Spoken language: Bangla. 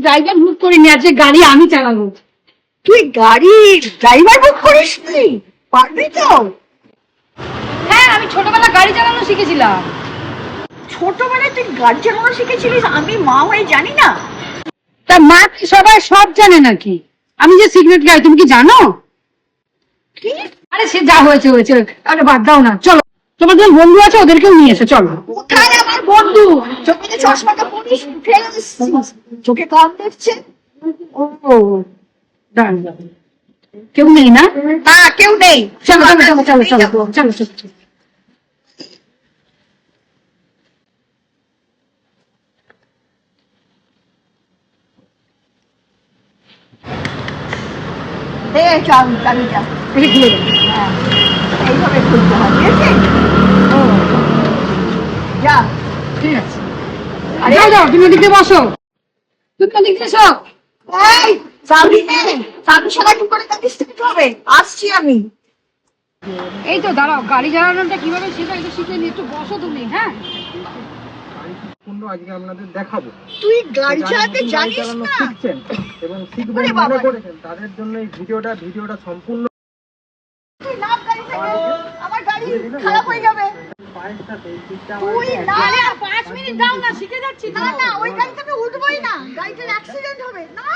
ড্রাইভার বুক করিনি, আজকে গাড়ি আমি চালাবো। তুই গাড়ি ড্রাইভার বুক করিস নি? পারবি তো? হ্যাঁ, আমি ছোটবেলা গাড়ি চালানো শিখেছিলাম। ছোটবেলায় তুই গাড়ি চালানো শিখেছিলিস? আমি মা হয়ে জানি না? তা মা কি সবাই সব জানে নাকি? আমি যে সিগারেট খাই তুমি কি জানো? কি? আরে সে যা হয়েছে হয়েছে, আরে বাদ দাও না, চলো। তোমার যখন বন্ধু আছে ওদেরকেও নিয়ে এসো, চলো। কোথায় আমার বন্ধু? চোখে চশমাটা পরিস, ফেলে এসেছিস। চোখে কম দেখছে। ও দাঁড়ান, কেউ নেই না? না, কেউ নেই। চলো চলো চলো চলো চলো চলো চলো চলো। দে চাবিটা। খুলে দেবো। হ্যাঁ, এইভাবে খুলতে হবে, ঠিক আছে? যা। ঠিক আছে, যাও যাও, তুমি ওদিকে বসো, তুমি ওদিকে এসো। এই, চাবি নে। চাবি ছাড়া কি করে তাকে শিখতে হবে? আসছি আমি। এই তো দাঁড়াও, গাড়ি চালানোটা কিভাবে শেখা এটা শিখে নিয়ে একটু বসো তুমি। হ্যাঁ, আজকে আপনাদের দেখাবো। তুই গাড়ি চালাতে জানিস না? শিখছেন এবং শিখবেন ওরে মনে বাবা। করেছেন, তাদের জন্য এই ভিডিওটা সম্পূর্ণ। তুই নাম গাড়ি থেকে, আমার গাড়ি খারাপ হয়ে যাবে। পায়ের সাথে এই দিকটা তুই না। 5 মিনিট দাও না, শিখে যাচ্ছি। না না, ওই গাড়িতে আমি উঠবোই না, গাড়িটার অ্যাক্সিডেন্ট হবে না।